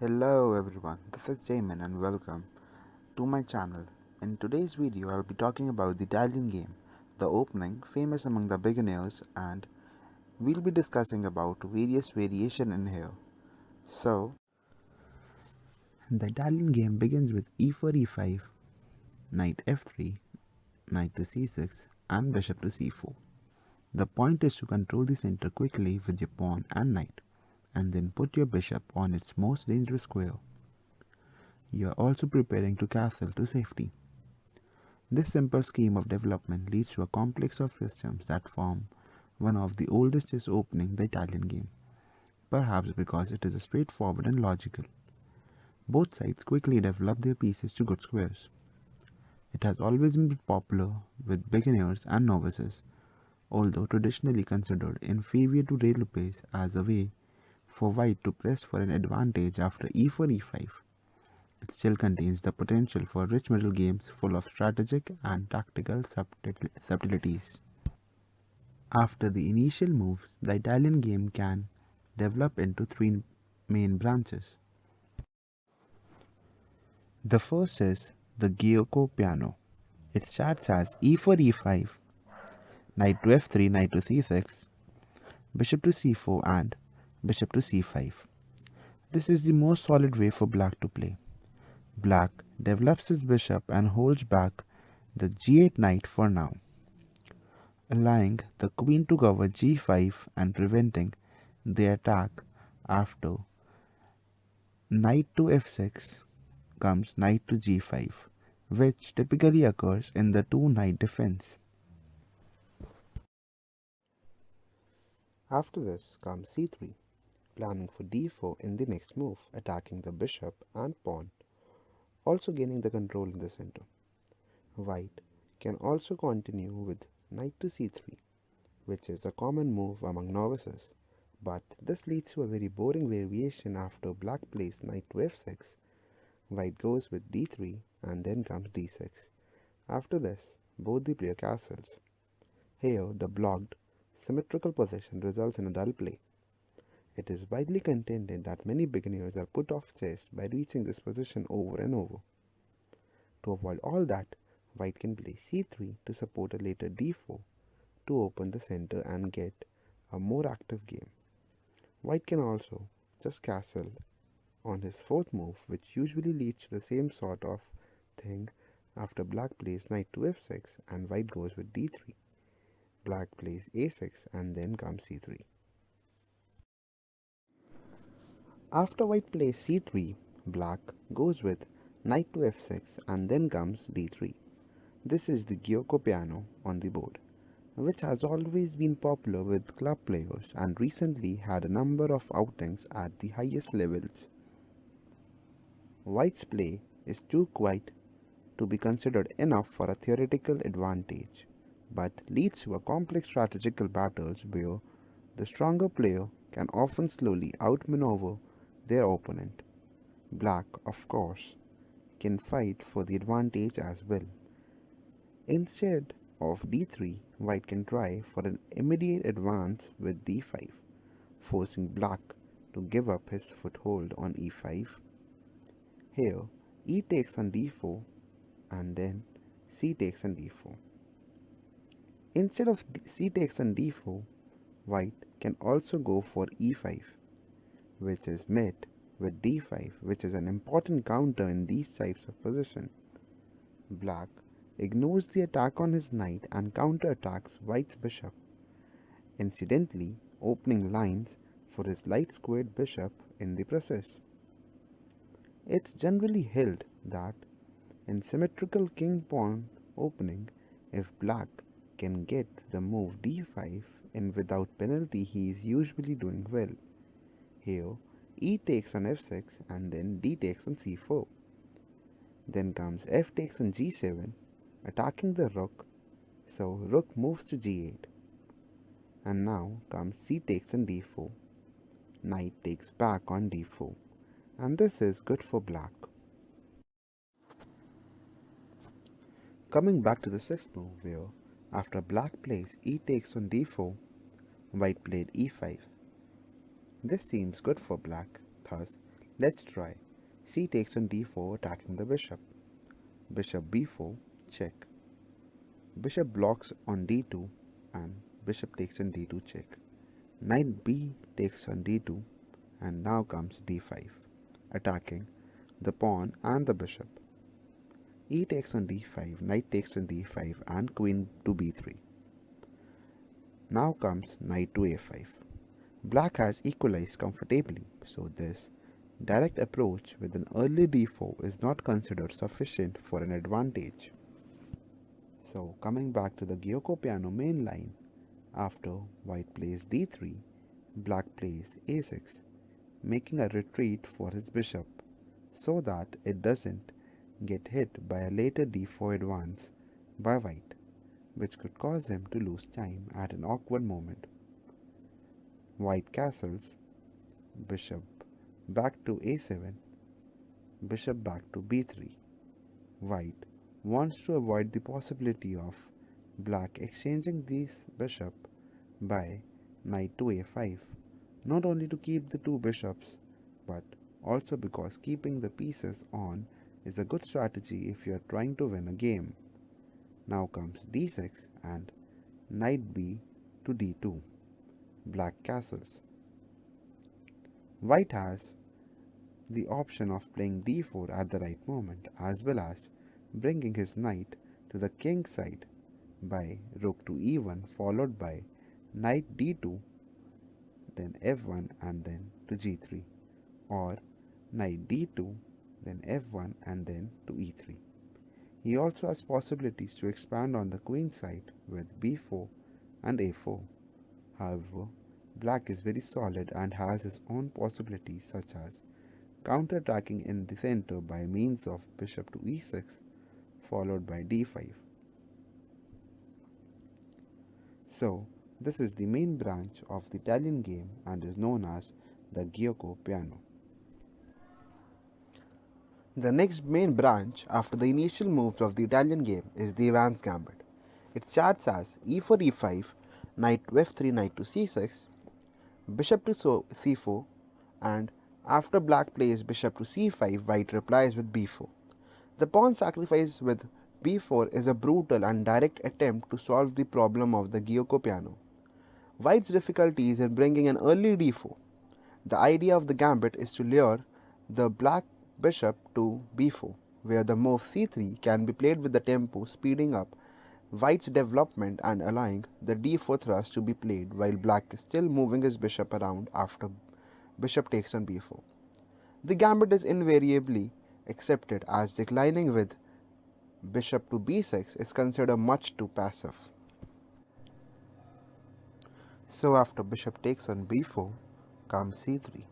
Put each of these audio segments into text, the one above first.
Hello everyone, this is Jamin and welcome to my channel. In today's video, I'll be talking about the Italian game, the opening, famous among the beginners, and we'll be discussing about various variation in here. So, the Italian game begins with e4 e5, knight f3, knight to c6, and bishop to c4. The point is to control the center quickly with your pawn and knight, and then put your bishop on its most dangerous square. You are also preparing to castle to safety. This simple scheme of development leads to a complex of systems that form one of the oldest chess opening the Italian game, perhaps because it is straightforward and logical. Both sides quickly develop their pieces to good squares. It has always been popular with beginners and novices, although traditionally considered inferior to relupes as a way for white to press for an advantage after e4 e5. It still contains the potential for rich middle games full of strategic and tactical subtleties. After the initial moves, the Italian game can develop into three main branches. The first is the Giuoco Piano. It starts as e4 e5, knight to f3, knight to c6, bishop to c4 and bishop to c5. This is the most solid way for black to play. Black develops his bishop and holds back the g8 knight for now, allowing the queen to cover g5 and preventing the attack. After knight to f6 comes knight to g5, which typically occurs in the two knight defense. After this comes c3, planning for d4 in the next move, attacking the bishop and pawn, also gaining the control in the center. White can also continue with knight to c3, which is a common move among novices, but this leads to a very boring variation. After black plays knight to f6, white goes with d3 and then comes d6. After this, both the player castles. Here, the blocked, symmetrical position results in a dull play. It is widely contended that many beginners are put off chess by reaching this position over and over. To avoid all that, white can play c3 to support a later d4 to open the center and get a more active game. White can also just castle on his fourth move, which usually leads to the same sort of thing after black plays knight to f6 and white goes with d3. Black plays a6 and then comes c3. After white plays c3, black goes with knight to f6 and then comes d3. This is the Giuoco Piano on the board, which has always been popular with club players and recently had a number of outings at the highest levels. White's play is too quiet to be considered enough for a theoretical advantage, but leads to a complex strategical battles where the stronger player can often slowly outmaneuver their opponent. Black, of course, can fight for the advantage as well. Instead of d3, white can try for an immediate advance with d5, forcing black to give up his foothold on e5. Here, e takes on d4 and then c takes on d4. Instead of c takes on d4, white can also go for e5, which is met with d5, which is an important counter in these types of position. Black ignores the attack on his knight and counterattacks white's bishop, incidentally opening lines for his light squared bishop in the process. It's generally held that in symmetrical king-pawn opening, if black can get the move d5 in without penalty, he is usually doing well. Here, e takes on f6 and then d takes on c4. Then comes f takes on g7, attacking the rook, so rook moves to g8. And now comes c takes on d4. Knight takes back on d4. And this is good for black. Coming back to the sixth move where, after black plays e takes on d4, white played e5. This seems good for black, thus Let's try. C takes on d4 attacking the bishop. Bishop b4, check. Bishop blocks on d2 and bishop takes on d2 check. Knight b takes on d2 and now comes d5, attacking the pawn and the bishop. E takes on d5, knight takes on d5 and queen to b3. Now comes knight to a5. Black has equalized comfortably, so this direct approach with an early d4 is not considered sufficient for an advantage. So coming back to the Giuoco Piano main line, after white plays d3, black plays a6, making a retreat for his bishop so that it doesn't get hit by a later d4 advance by white, which could cause him to lose time at an awkward moment. White castles, bishop back to a7, bishop back to b3. White wants to avoid the possibility of black exchanging this bishop by knight to a5, not only to keep the two bishops, but also because keeping the pieces on is a good strategy if you are trying to win a game. Now comes d6 and knight b to d2. Black castles. White has the option of playing d4 at the right moment, as well as bringing his knight to the king side by rook to e1 followed by knight d2, then f1 and then to g3, or knight d2, then f1 and then to e3. He also has possibilities to expand on the queen side with b4 and a4. However, black is very solid and has his own possibilities such as counter-attacking in the center by means of bishop to e6 followed by d5. So, this is the main branch of the Italian game and is known as the Giuoco Piano. The next main branch after the initial moves of the Italian game is the Ivan's Gambit. It starts as e4 e5, knight to f3, knight to c6, bishop to c4, and after black plays bishop to c5, white replies with b4. The pawn sacrifice with b4 is a brutal and direct attempt to solve the problem of the Giuoco Piano. White's difficulty is in bringing an early d4. The idea of the gambit is to lure the black bishop to b4, where the move c3 can be played with the tempo speeding up white's development and allowing the d4 thrust to be played while black is still moving his bishop around after bishop takes on b4. The gambit is invariably accepted as declining with bishop to b6 is considered much too passive. So after bishop takes on b4 comes c3.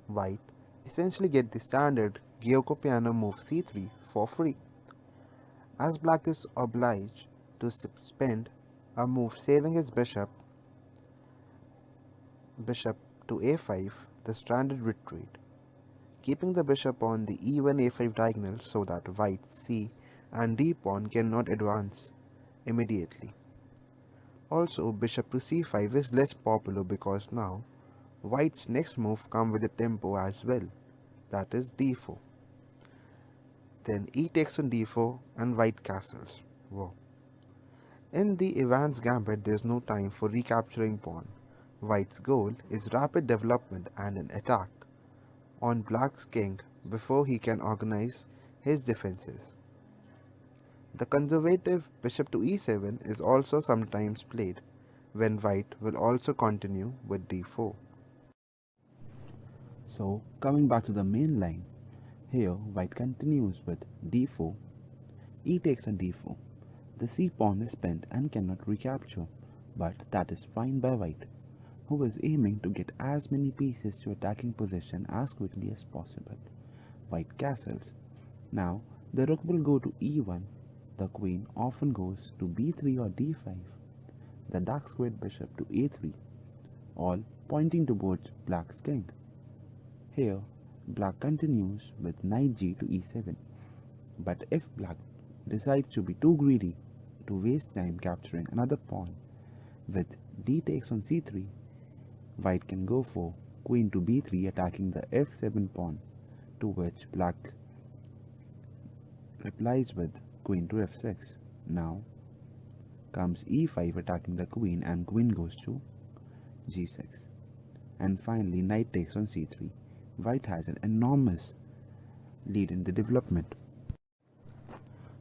White essentially get the standard Giuoco Piano move c3 for free, as black is obliged to spend a move saving his bishop to a5, the standard retreat, keeping the bishop on the e1 a5 diagonal so that white's c and d pawn cannot advance immediately. Also, bishop to c5 is less popular because now white's next move comes with a tempo as well, that is d4. Then e takes on d4 and white castles. Whoa. In the Ivan's Gambit, there is no time for recapturing pawn. White's goal is rapid development and an attack on black's king before he can organize his defenses. The conservative bishop to e7 is also sometimes played, when white will also continue with d4. So, coming back to the main line, here white continues with d4, e takes on d4. The c pawn is spent and cannot recapture, but that is fine by white, who is aiming to get as many pieces to attacking position as quickly as possible. White castles. Now the rook will go to e1, the queen often goes to b3 or d5, the dark squared bishop to a3, all pointing towards black's king. Here black continues with knight g to e7, but if black decides to be too greedy to waste time capturing another pawn with d takes on c3, white can go for queen to b3 attacking the f7 pawn, to which black replies with queen to f6. Now comes e5 attacking the queen and queen goes to g6. And finally knight takes on c3. White has an enormous lead in the development.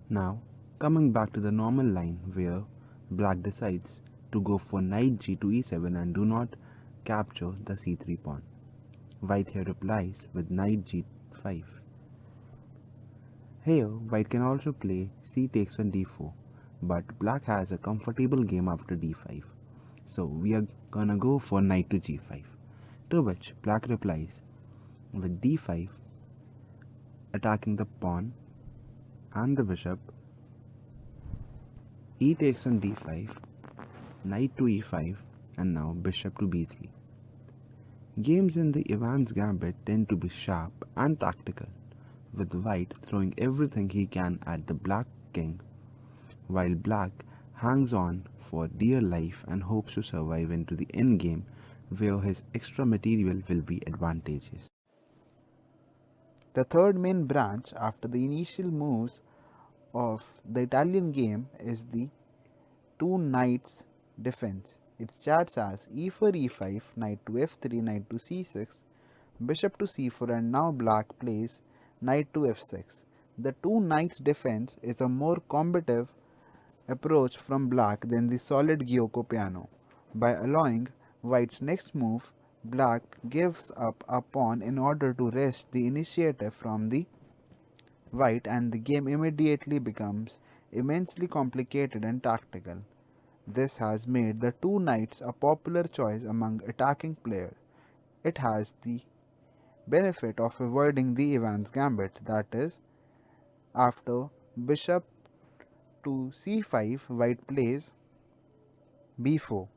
Now coming back to the normal line where black decides to go for knight g to e7 and do not capture the c3 pawn. White here replies with knight g5. Here white can also play c takes on d4, but black has a comfortable game after d5. So we are gonna go for knight to g5, to which black replies with d5, attacking the pawn and the bishop. E takes on d5, knight to e5, and now bishop to b3. Games in the Ivan's Gambit tend to be sharp and tactical, with white throwing everything he can at the black king, while black hangs on for dear life and hopes to survive into the endgame where his extra material will be advantageous. The third main branch after the initial moves of the Italian game is the two knights defense. It starts as e4 e5, knight to f3, knight to c6, bishop to c4, and now black plays knight to f6. The two knights defense is a more combative approach from black than the solid Giuoco piano. By allowing white's next move, black gives up a pawn in order to wrest the initiative from the white, and the game immediately becomes immensely complicated and tactical. This has made the two knights a popular choice among attacking players. It has the benefit of avoiding the Ivan's Gambit, that is, after bishop to c5, white plays b4.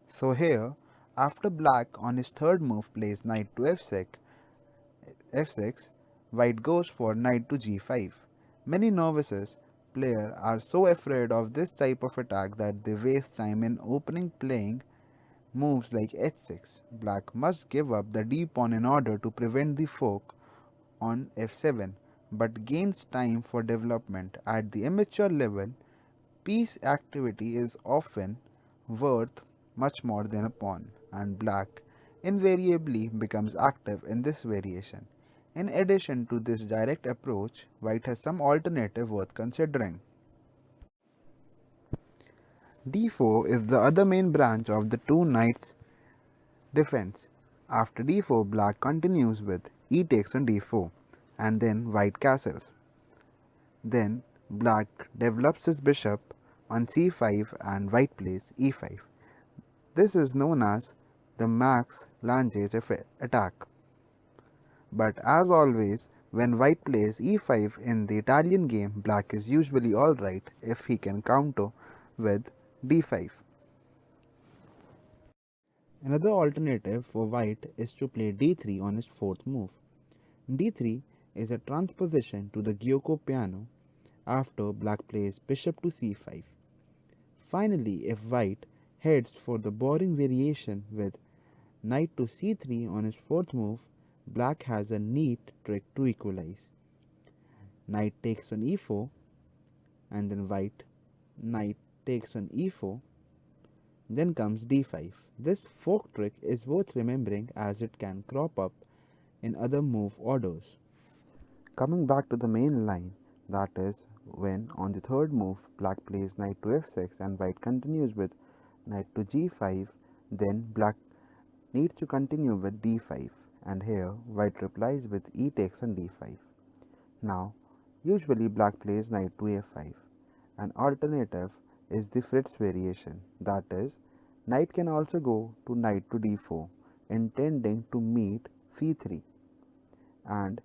So here, after black on his third move plays knight to f6, white goes for knight to g5. Many novices players are so afraid of this type of attack that they waste time in opening playing moves like h6. Black must give up the d pawn in order to prevent the fork on f7, but gains time for development. At the amateur level, piece activity is often worth much more than a pawn, and black invariably becomes active in this variation. In addition to this direct approach, white has some alternative worth considering. d4 is the other main branch of the two knights defense. After d4, black continues with e takes on d4 and then white castles. Then black develops his bishop on c5 and white plays e5. This is known as the Max Lange's attack. But as always, when white plays e5 in the Italian game, black is usually alright if he can counter with d5. Another alternative for white is to play d3 on his fourth move. d3 is a transposition to the Giuoco piano after black plays bishop to c5. Finally, if white heads for the boring variation with knight to c3 on his fourth move, black has a neat trick to equalize. Knight takes on e4 and then white knight takes on e4, then comes d5. This fork trick is worth remembering as it can crop up in other move orders. Coming back to the main line, that is when on the third move black plays knight to f6 and white continues with knight to g5, then black needs to continue with d5, and here white replies with e takes on d5. Now usually black plays knight to f5. An alternative is the Fritz variation, that is, knight can also go to knight to d4, intending to meet c3, and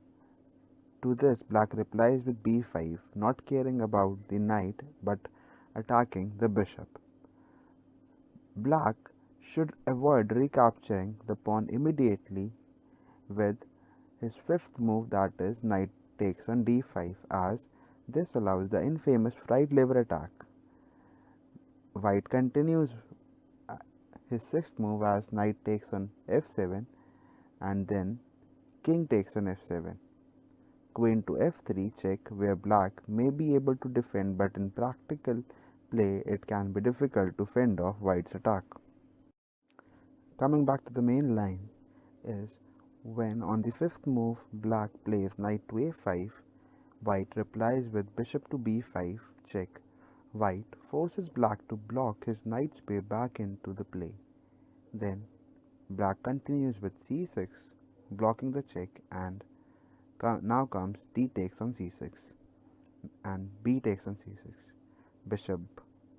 to this black replies with b5, not caring about the knight but attacking the bishop. Black should avoid recapturing the pawn immediately with his fifth move, that is knight takes on d5, as this allows the infamous fried liver attack. White continues his sixth move as knight takes on f7 and then King takes on f7. Queen to f3 check, where black may be able to defend, but in practical play it can be difficult to fend off white's attack. Coming back to the main line is when on the fifth move black plays knight to a5, white replies with bishop to b5 check. White forces black to block his knight's way back into the play. Then black continues with c6, blocking the check, and now comes d takes on c6 and b takes on c6. Bishop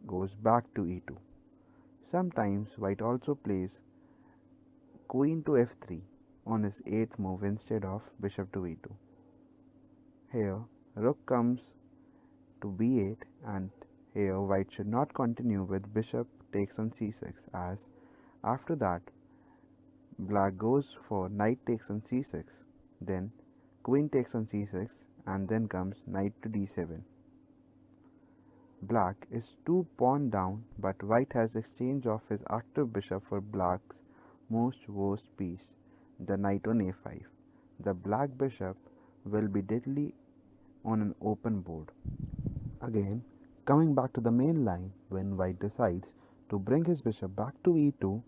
goes back to e2. Sometimes white also plays queen to f3 on his 8th move instead of bishop to e2. Here rook comes to b8, and here white should not continue with bishop takes on c6, as after that black goes for knight takes on c6, then queen takes on c6, and then comes knight to d7. Black is 2 pawn down, but white has exchange of his active bishop for black's most worst piece, the knight on a5. The black bishop will be deadly on an open board. Again, coming back to the main line, when white decides to bring his bishop back to e2,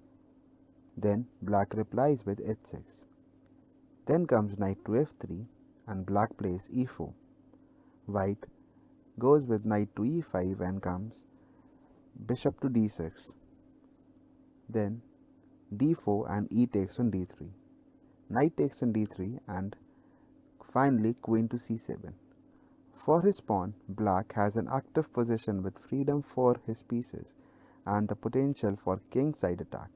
then black replies with h6. Then comes knight to f3 and black plays e4. White goes with knight to e5 and comes bishop to d6. Then d4 and e takes on d3. Knight takes on d3 and finally queen to c7. For his pawn, black has an active position with freedom for his pieces and the potential for kingside attack,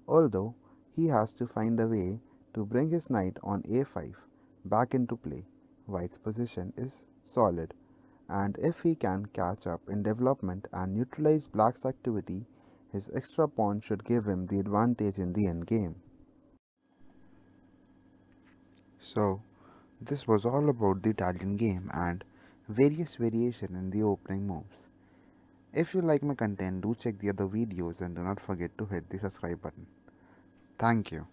although he has to find a way to bring his knight on a5 back into play. White's position is solid, and if he can catch up in development and neutralize black's activity, his extra pawn should give him the advantage in the endgame. So, this was all about the Italian game and various variation in the opening moves. If you like my content, do check the other videos and do not forget to hit the subscribe button. Thank you.